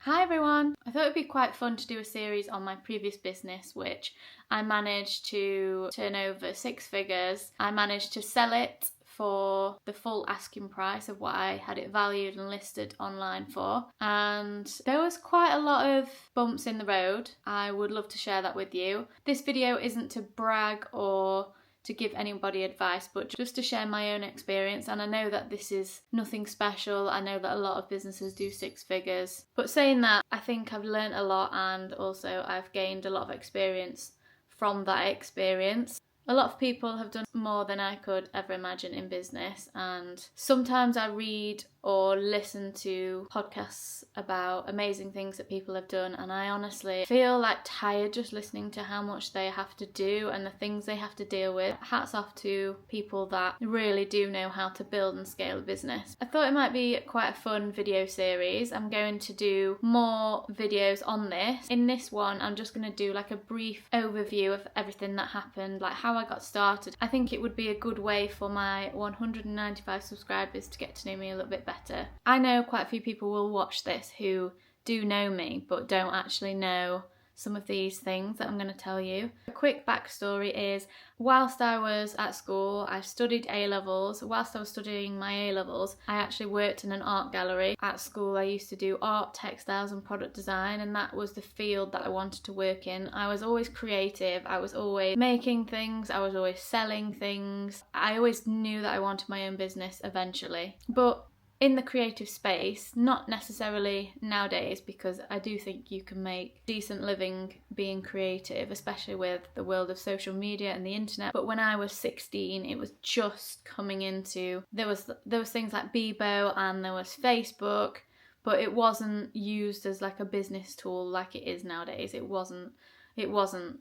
Hi everyone! I thought it'd be quite fun to do a series on my previous business, which I managed to turn over 6 figures. I managed to sell it for the full asking price of what I had it valued and listed online for. And there was quite a lot of bumps in the road. I would love to share that with you. This video isn't to brag or to give anybody advice, but just to share my own experience. And I know that this is nothing special. I know that a lot of businesses do 6 figures. But saying that, I think I've learned a lot, and also I've gained a lot of experience from that experience. A lot of people have done more than I could ever imagine in business, and sometimes I read or listen to podcasts about amazing things that people have done, and I honestly feel like tired just listening to how much they have to do and the things they have to deal with. Hats off to people that really do know how to build and scale a business. I thought it might be quite a fun video series. I'm going to do more videos on this. In this one, I'm just going to do like a brief overview of everything that happened, like how I got started. I think it would be a good way for my 195 subscribers to get to know me a little bit better. I know quite a few people will watch this who do know me but don't actually know some of these things that I'm going to tell you. A quick backstory is, whilst I was at school, I studied A-levels. Whilst I was studying my A-levels, I actually worked in an art gallery. At school, I used to do art, textiles and product design, and that was the field that I wanted to work in. I was always creative. I was always making things. I was always selling things. I always knew that I wanted my own business eventually. But in the creative space, not necessarily nowadays, because I do think you can make decent living being creative, especially with the world of social media and the internet. But when I was 16, it was just coming into, there was things like Bebo and there was Facebook, but it wasn't used as like a business tool like it is nowadays. It wasn't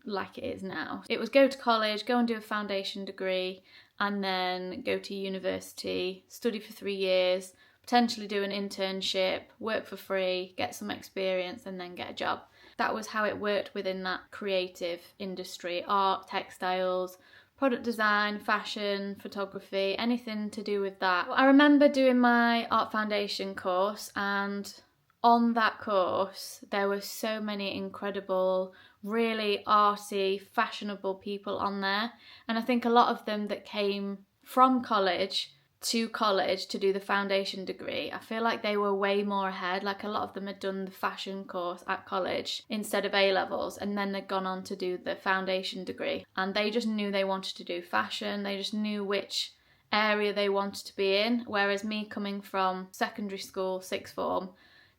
like it is now. It was go to college, go and do a foundation degree, and then go to university, study for 3 years, potentially do an internship, work for free, get some experience, and then get a job. That was how it worked within that creative industry: art, textiles, product design, fashion, photography, anything to do with that. I remember doing my art foundation course, and on that course there were so many incredible, really arty, fashionable people on there, and I think a lot of them that came from college to do the foundation degree, I feel like they were way more ahead. Like, a lot of them had done the fashion course at college instead of A-levels, and then they'd gone on to do the foundation degree, and they just knew they wanted to do fashion. They just knew which area they wanted to be in, whereas me, coming from secondary school, sixth form,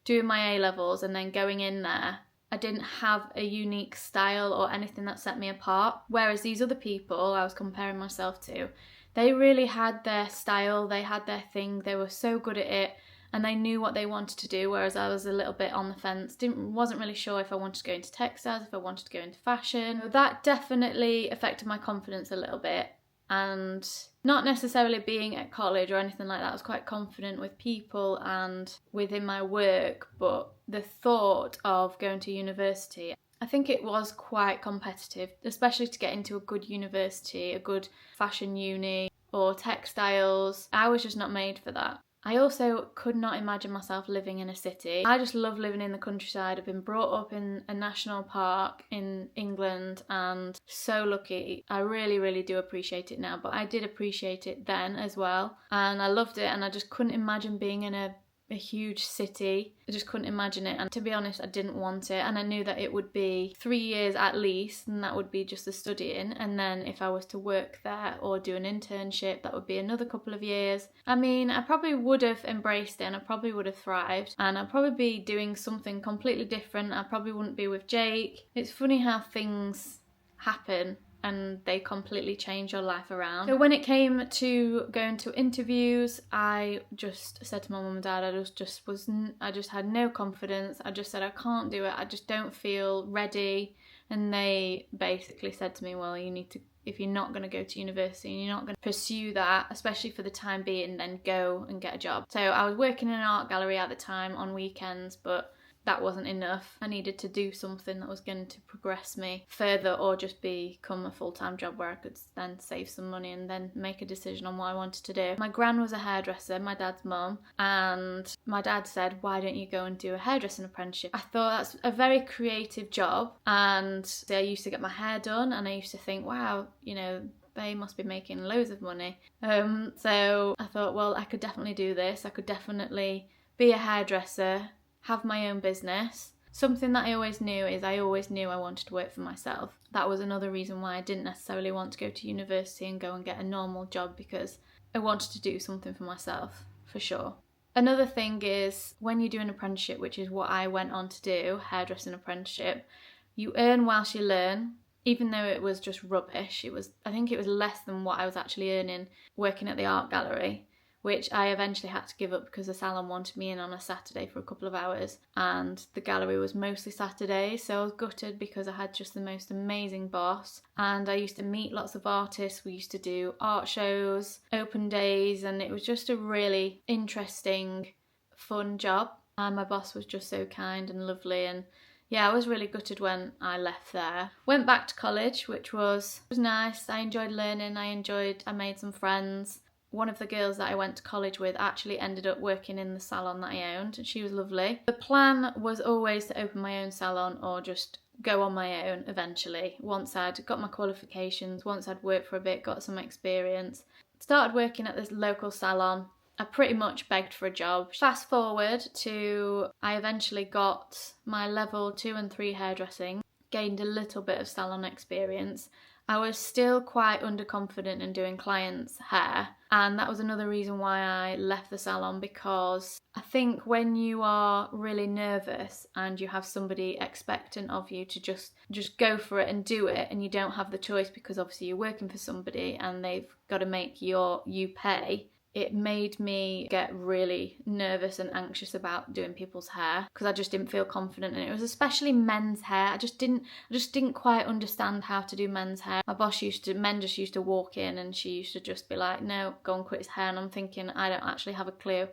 doing my A-levels and then going in there, I didn't have a unique style or anything that set me apart. Whereas these other people I was comparing myself to, they really had their style, they had their thing, they were so good at it, and they knew what they wanted to do, whereas I was a little bit on the fence. Wasn't really sure if I wanted to go into textiles, if I wanted to go into fashion. That definitely affected my confidence a little bit, and not necessarily being at college or anything like that. I was quite confident with people and within my work, but the thought of going to university, I think it was quite competitive, especially to get into a good university, a good fashion uni or textiles. I was just not made for that. I also could not imagine myself living in a city. I just love living in the countryside. I've been brought up in a national park in England, and so lucky. I really, really do appreciate it now, but I did appreciate it then as well, and I loved it, and I just couldn't imagine being in a huge city. I just couldn't imagine it, and to be honest, I didn't want it, and I knew that it would be 3 years at least, and that would be just the studying, and then if I was to work there or do an internship, that would be another couple of years. I mean, I probably would have embraced it, and I probably would have thrived, and I'd probably be doing something completely different. I probably wouldn't be with Jake. It's funny how things happen and they completely change your life around. So when it came to going to interviews, I just said to my mum and dad, I just had no confidence. I just said, I can't do it. I just don't feel ready. And they basically said to me, well, you need to, if you're not going to go to university and you're not going to pursue that, especially for the time being, then go and get a job. So I was working in an art gallery at the time on weekends, but that wasn't enough. I needed to do something that was going to progress me further, or just become a full-time job where I could then save some money and then make a decision on what I wanted to do. My gran was a hairdresser, my dad's mum, and my dad said, why don't you go and do a hairdressing apprenticeship? I thought that's a very creative job, and I used to get my hair done and I used to think, wow, you know, they must be making loads of money. So I thought, well, I could definitely do this. I could definitely be a hairdresser, have my own business. Something that I always knew is I always knew I wanted to work for myself. That was another reason why I didn't necessarily want to go to university and go and get a normal job, because I wanted to do something for myself, for sure. Another thing is when you do an apprenticeship, which is what I went on to do, hairdressing apprenticeship, you earn whilst you learn. Even though it was just rubbish, I think it was less than what I was actually earning working at the art gallery, which I eventually had to give up because the salon wanted me in on a Saturday for a couple of hours, and the gallery was mostly Saturdays, so I was gutted because I had just the most amazing boss, and I used to meet lots of artists. We used to do art shows, open days, and it was just a really interesting, fun job, and my boss was just so kind and lovely, and yeah, I was really gutted when I left there. Went back to college, which was nice. I enjoyed learning, I made some friends. One of the girls that I went to college with actually ended up working in the salon that I owned, and she was lovely. The plan was always to open my own salon or just go on my own eventually. Once I'd got my qualifications, once I'd worked for a bit, got some experience. Started working at this local salon. I pretty much begged for a job. Fast forward to I eventually got my level 2 and 3 hairdressing, gained a little bit of salon experience. I was still quite underconfident in doing clients' hair, and that was another reason why I left the salon, because I think when you are really nervous and you have somebody expectant of you to just go for it and do it, and you don't have the choice because obviously you're working for somebody and they've got to make you pay, it made me get really nervous and anxious about doing people's hair because I just didn't feel confident in it. It was especially men's hair. I just didn't quite understand how to do men's hair. My boss just used to walk in and she used to just be like, no, go and cut his hair. And I'm thinking, I don't actually have a clue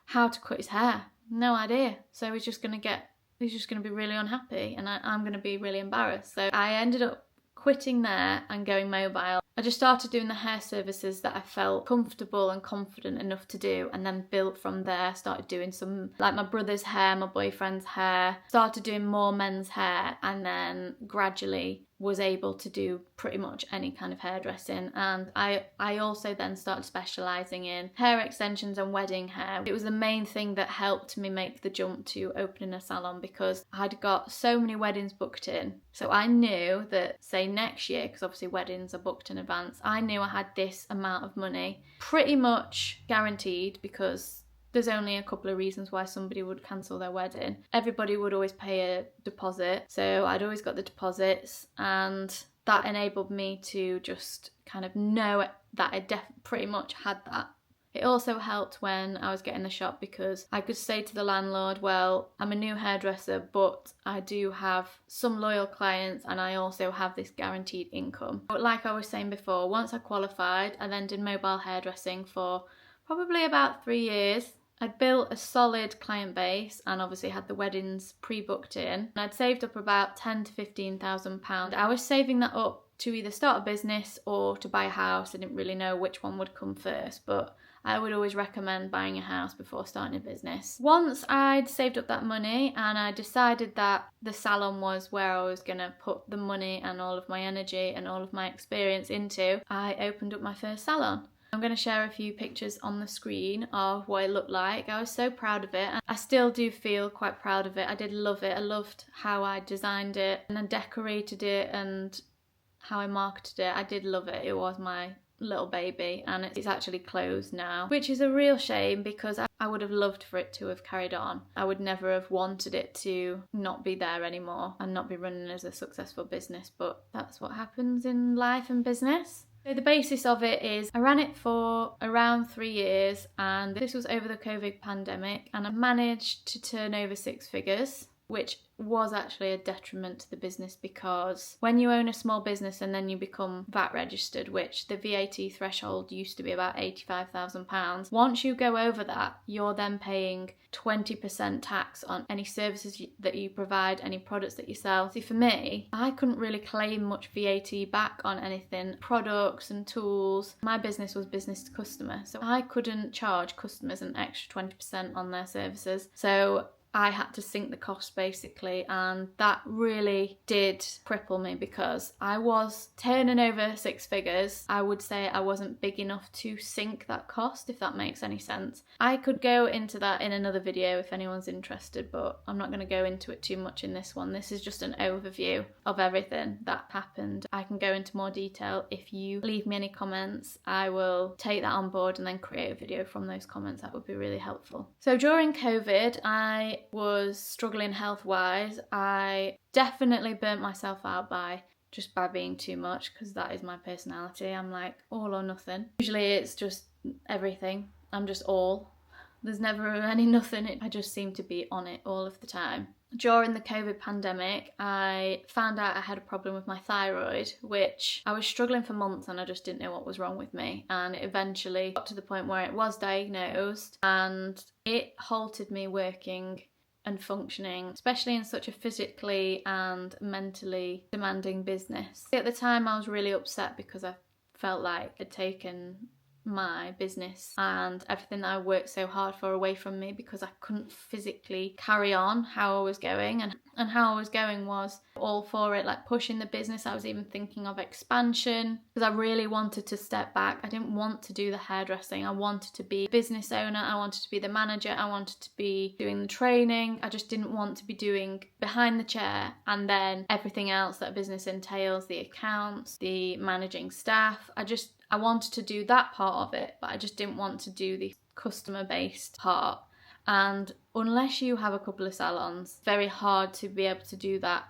how to cut his hair. No idea. So he's just going to be really unhappy, and I'm going to be really embarrassed. So I ended up quitting there and going mobile. I just started doing the hair services that I felt comfortable and confident enough to do, and then built from there. Started doing some, like my brother's hair, my boyfriend's hair, started doing more men's hair, and then gradually was able to do pretty much any kind of hairdressing. And I also then started specialising in hair extensions and wedding hair. It was the main thing that helped me make the jump to opening a salon, because I'd got so many weddings booked in. So I knew that, say next year, because obviously weddings are booked in advance, I knew I had this amount of money pretty much guaranteed, because there's only a couple of reasons why somebody would cancel their wedding. Everybody would always pay a deposit, so I'd always got the deposits, and that enabled me to just kind of know that I pretty much had that. It also helped when I was getting the shop, because I could say to the landlord, well, I'm a new hairdresser, but I do have some loyal clients and I also have this guaranteed income. But like I was saying before, once I qualified, I then did mobile hairdressing for probably about 3 years. I'd built a solid client base and obviously had the weddings pre-booked in. And I'd saved up about £10,000 to £15,000. I was saving that up to either start a business or to buy a house. I didn't really know which one would come first, but I would always recommend buying a house before starting a business. Once I'd saved up that money and I decided that the salon was where I was going to put the money and all of my energy and all of my experience into, I opened up my first salon. I'm going to share a few pictures on the screen of what it looked like. I was so proud of it, and I still do feel quite proud of it. I did love it. I loved how I designed it and then decorated it and how I marketed it. I did love it. It was my little baby, and it's actually closed now, which is a real shame because I would have loved for it to have carried on. I would never have wanted it to not be there anymore and not be running as a successful business, but that's what happens in life and business. So the basis of it is I ran it for around 3 years, and this was over the COVID pandemic, and I managed to turn over 6 figures. which was actually a detriment to the business, because when you own a small business and then you become VAT registered, which the VAT threshold used to be about £85,000, once you go over that, you're then paying 20% tax on any services that you provide, any products that you sell. See, for me, I couldn't really claim much VAT back on anything, products and tools. My business was business to customer, so I couldn't charge customers an extra 20% on their services. So I had to sink the cost basically, and that really did cripple me because I was turning over six figures. I would say I wasn't big enough to sink that cost, if that makes any sense. I could go into that in another video if anyone's interested, but I'm not going to go into it too much in this one. This is just an overview of everything that happened. I can go into more detail if you leave me any comments. I will take that on board and then create a video from those comments. That would be really helpful. So during COVID, I was struggling health-wise. I definitely burnt myself out by being too much, because that is my personality. I'm like all or nothing. Usually it's just everything. I'm just all. There's never any nothing. I just seem to be on it all of the time. During the COVID pandemic, I found out I had a problem with my thyroid, which I was struggling for months and I just didn't know what was wrong with me. And it eventually got to the point where it was diagnosed and it halted me working and functioning, especially in such a physically and mentally demanding business. At the time, I was really upset because I felt like I'd taken my business and everything that I worked so hard for away from me, because I couldn't physically carry on how I was going, and how I was going was all for it, like pushing the business. I was even thinking of expansion because I really wanted to step back. I didn't want to do the hairdressing. I wanted to be a business owner. I wanted to be the manager. I wanted to be doing the training. I just didn't want to be doing behind the chair and then everything else that a business entails, the accounts, the managing staff. I wanted to do that part of it, but I just didn't want to do the customer-based part. And unless you have a couple of salons, it's very hard to be able to do that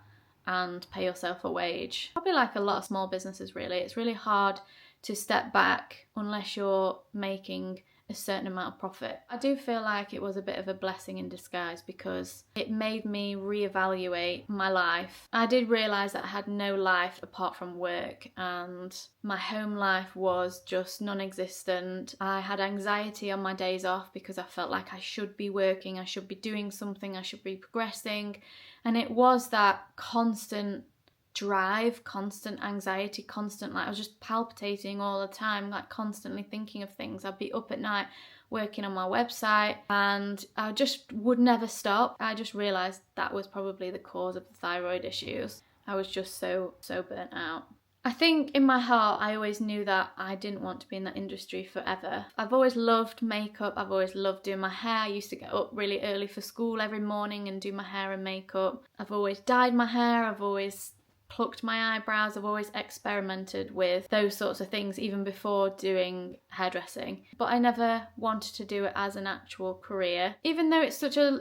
and pay yourself a wage. Probably like a lot of small businesses, really. It's really hard to step back unless you're making a certain amount of profit. I do feel like it was a bit of a blessing in disguise because it made me reevaluate my life. I did realise that I had no life apart from work, and my home life was just non-existent. I had anxiety on my days off because I felt like I should be working, I should be doing something, I should be progressing, and it was that constant drive, constant anxiety, constant, like I was just palpitating all the time, like constantly thinking of things. I'd be up at night working on my website and I just would never stop. I just realised that was probably the cause of the thyroid issues. I was just so burnt out. I think in my heart I always knew that I didn't want to be in that industry forever. I've always loved makeup, I've always loved doing my hair. I used to get up really early for school every morning and do my hair and makeup. I've always dyed my hair, I've always plucked my eyebrows. I've always experimented with those sorts of things even before doing hairdressing, but I never wanted to do it as an actual career. Even though it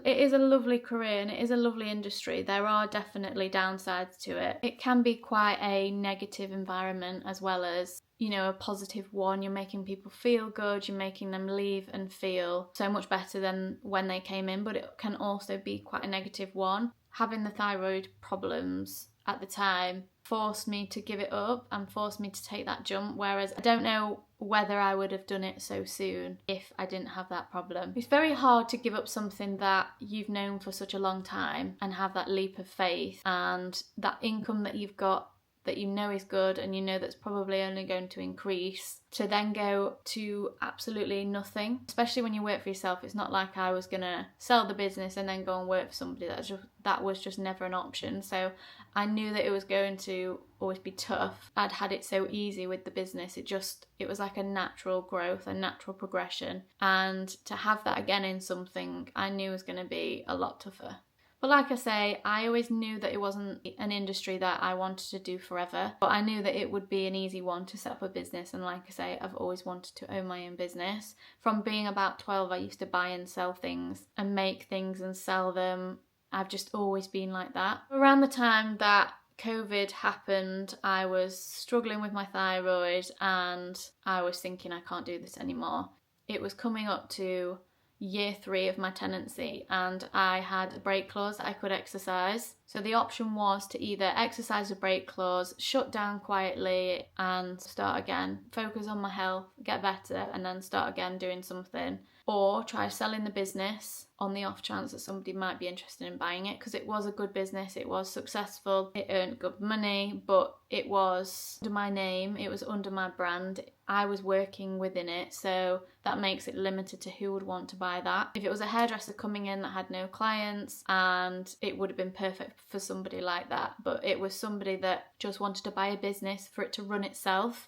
is a lovely career and it is a lovely industry, there are definitely downsides to it. It can be quite a negative environment as well as, you know, a positive one. You're making people feel good, you're making them leave and feel so much better than when they came in, but it can also be quite a negative one. Having the thyroid problems at the time forced me to give it up and forced me to take that jump, whereas I don't know whether I would have done it so soon if I didn't have that problem. It's very hard to give up something that you've known for such a long time and have that leap of faith and that income that you've got that you know is good and you know that's probably only going to increase, to then go to absolutely nothing. Especially when you work for yourself, it's not like I was gonna sell the business and then go and work for somebody. That was just never an option. So I knew that it was going to always be tough. I'd had it so easy with the business. It was like a natural growth, a natural progression. And to have that again in something I knew was going to be a lot tougher. But like I say, I always knew that it wasn't an industry that I wanted to do forever. But I knew that it would be an easy one to set up a business. And like I say, I've always wanted to own my own business. From being about 12, I used to buy and sell things and make things and sell them. I've just always been like that. Around the time that COVID happened, I was struggling with my thyroid and I was thinking I can't do this anymore. It was coming up to year 3 of my tenancy, and I had a break clause that I could exercise. So the option was to either exercise a break clause, shut down quietly and start again, focus on my health, get better, and then start again doing something, or try selling the business on the off chance that somebody might be interested in buying it, because it was a good business, it was successful, it earned good money, but it was under my name, it was under my brand, I was working within it, so that makes it limited to who would want to buy that. If it was a hairdresser coming in that had no clients, and it would have been perfect for somebody like that, but it was somebody that just wanted to buy a business for it to run itself,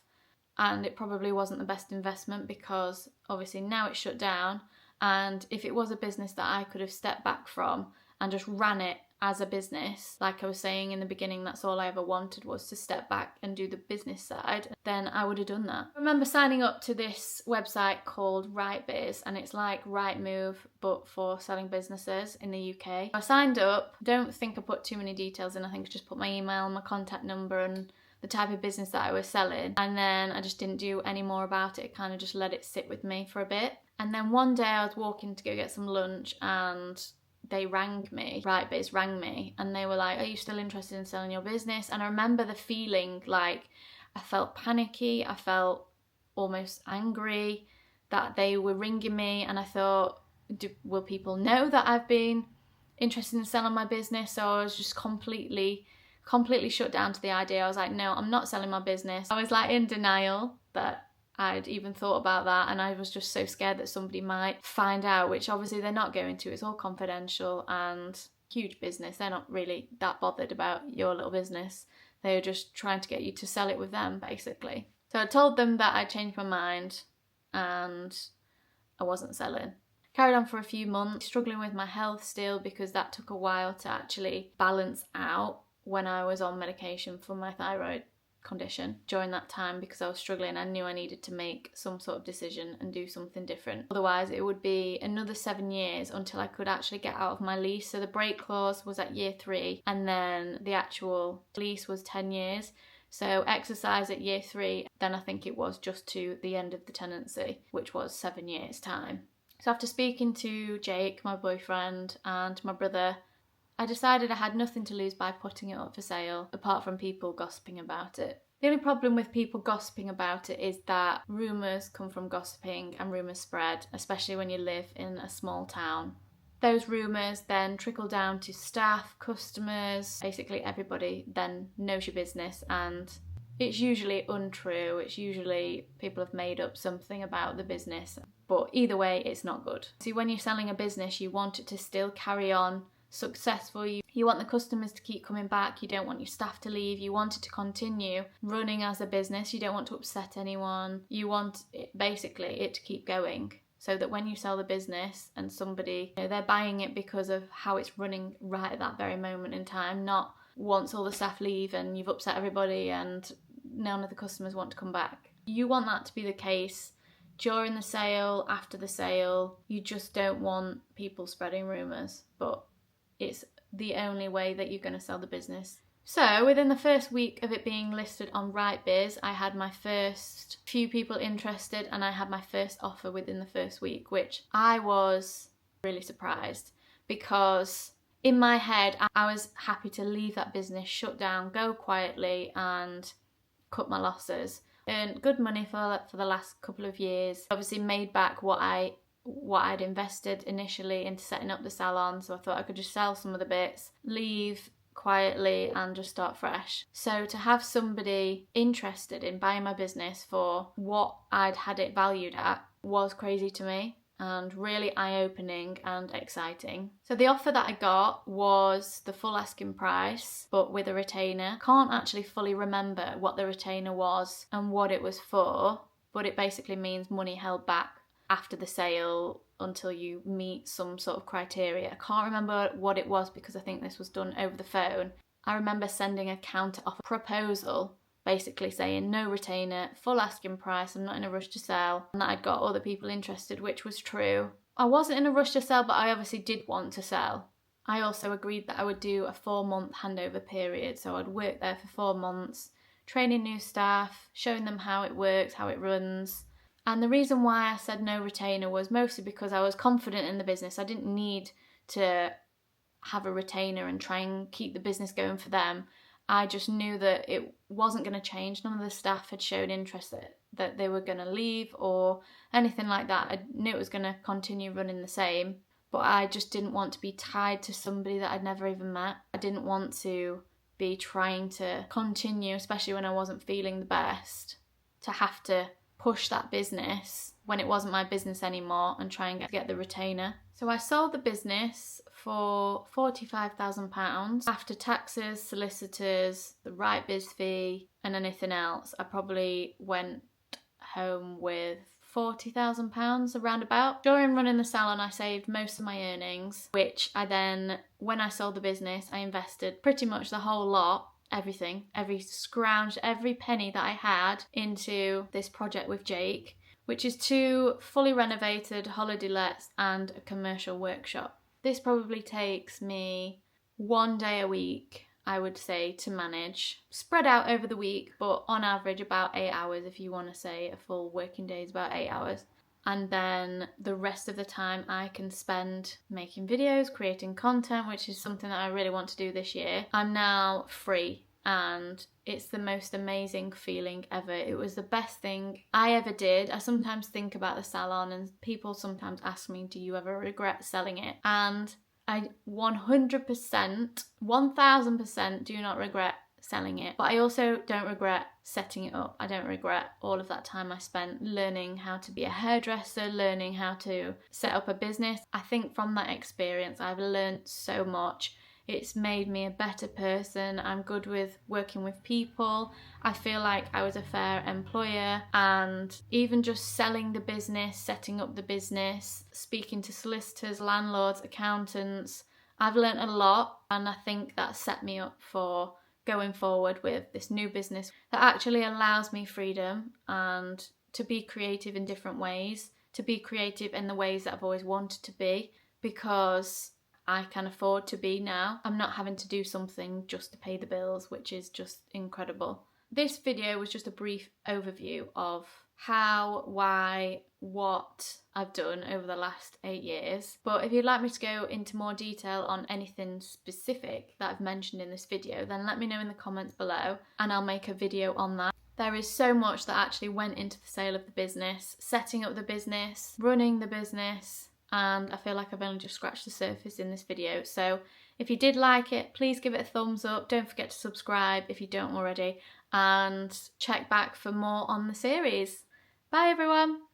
and it probably wasn't the best investment, because obviously now it's shut down. And if it was a business that I could have stepped back from and just ran it as a business, like I was saying in the beginning, that's all I ever wanted, was to step back and do the business side, then I would have done that. I remember signing up to this website called RightBiz, and it's like Rightmove but for selling businesses in the UK. I signed up. I don't think I put too many details in. I think I just put my email, my contact number, and the type of business that I was selling, and then I just didn't do any more about it. Kind of just let it sit with me for a bit. And then one day I was walking to go get some lunch, and they rang me, RightBiz rang me, and they were like, are you still interested in selling your business? And I remember the feeling, like I felt panicky, I felt almost angry that they were ringing me, and I thought, will people know that I've been interested in selling my business? So I was just completely shut down to the idea. I was like, no, I'm not selling my business. I was like in denial that I'd even thought about that, and I was just so scared that somebody might find out, which obviously they're not going to. It's all confidential, and huge business, they're not really that bothered about your little business. They're just trying to get you to sell it with them, basically. So I told them that I changed my mind and I wasn't selling. Carried on for a few months, struggling with my health still, because that took a while to actually balance out when I was on medication for my thyroid condition. During that time, because I was struggling, I knew I needed to make some sort of decision and do something different. Otherwise it would be another 7 years until I could actually get out of my lease. So the break clause was at year 3, and then the actual lease was 10 years. So exercise at year 3, then I think it was just to the end of the tenancy, which was 7 years time. So after speaking to Jake, my boyfriend, and my brother, I decided I had nothing to lose by putting it up for sale, apart from people gossiping about it. The only problem with people gossiping about it is that rumours come from gossiping, and rumours spread, especially when you live in a small town. Those rumours then trickle down to staff, customers, basically everybody then knows your business, and it's usually untrue. It's usually people have made up something about the business, but either way, it's not good. See, when you're selling a business, you want it to still carry on successful. You want the customers to keep coming back. You don't want your staff to leave. You want it to continue running as a business. You don't want to upset anyone. You want it, basically it to keep going, so that when you sell the business and somebody, they're buying it because of how it's running right at that very moment in time, not once all the staff leave and you've upset everybody and none of the customers want to come back. You want that to be the case during the sale, after the sale. You just don't want people spreading rumours, but it's the only way that you're going to sell the business. So within the first week of it being listed on RightBiz, I had my first few people interested, and I had my first offer within the first week, which I was really surprised, because in my head I was happy to leave that business shut down, go quietly and cut my losses. Earned good money for the last couple of years. Obviously made back what I'd invested initially into setting up the salon, so I thought I could just sell some of the bits, leave quietly and just start fresh. So to have somebody interested in buying my business for what I'd had it valued at was crazy to me, and really eye-opening and exciting. So the offer that I got was the full asking price, but with a retainer. Can't actually fully remember what the retainer was and what it was for, but it basically means money held back after the sale until you meet some sort of criteria. I can't remember what it was, because I think this was done over the phone. I remember sending a counter offer proposal, basically saying no retainer, full asking price, I'm not in a rush to sell, and that I'd got other people interested, which was true. I wasn't in a rush to sell, but I obviously did want to sell. I also agreed that I would do a 4-month handover period, so I'd work there for 4 months, training new staff, showing them how it works, how it runs, And the reason why I said no retainer was mostly because I was confident in the business. I didn't need to have a retainer and try and keep the business going for them. I just knew that it wasn't going to change. None of the staff had shown interest that they were going to leave or anything like that. I knew it was going to continue running the same, but I just didn't want to be tied to somebody that I'd never even met. I didn't want to be trying to continue, especially when I wasn't feeling the best, to have to push that business when it wasn't my business anymore and try and get the retainer. So I sold the business for £45,000 after taxes, solicitors, the right biz fee and anything else. I probably went home with £40,000 around about. During running the salon, I saved most of my earnings, which I then, when I sold the business, I invested pretty much the whole lot, everything, every scrounge, every penny that I had into this project with Jake, which is 2 fully renovated holiday lets and a commercial workshop. This probably takes me 1 day a week, I would say, to manage, spread out over the week, but on average about 8 hours. If you want to say a full working day is about 8 hours. And then the rest of the time I can spend making videos, creating content, which is something that I really want to do this year. I'm now free and it's the most amazing feeling ever. It was the best thing I ever did. I sometimes think about the salon and people sometimes ask me, do you ever regret selling it? And I 100%, 1000% do not regret selling it. But I also don't regret setting it up. I don't regret all of that time I spent learning how to be a hairdresser, learning how to set up a business. I think from that experience I've learned so much. It's made me a better person. I'm good with working with people. I feel like I was a fair employer, and even just selling the business, setting up the business, speaking to solicitors, landlords, accountants, I've learned a lot, and I think that set me up for going forward with this new business that actually allows me freedom and to be creative in different ways, to be creative in the ways that I've always wanted to be, because I can afford to be now. I'm not having to do something just to pay the bills, which is just incredible. This video was just a brief overview of how, why, what I've done over the last 8 years. But if you'd like me to go into more detail on anything specific that I've mentioned in this video, then let me know in the comments below and I'll make a video on that. There is so much that actually went into the sale of the business, setting up the business, running the business, and I feel like I've only just scratched the surface in this video. So if you did like it, please give it a thumbs up. Don't forget to subscribe if you don't already, and check back for more on the series. Bye everyone!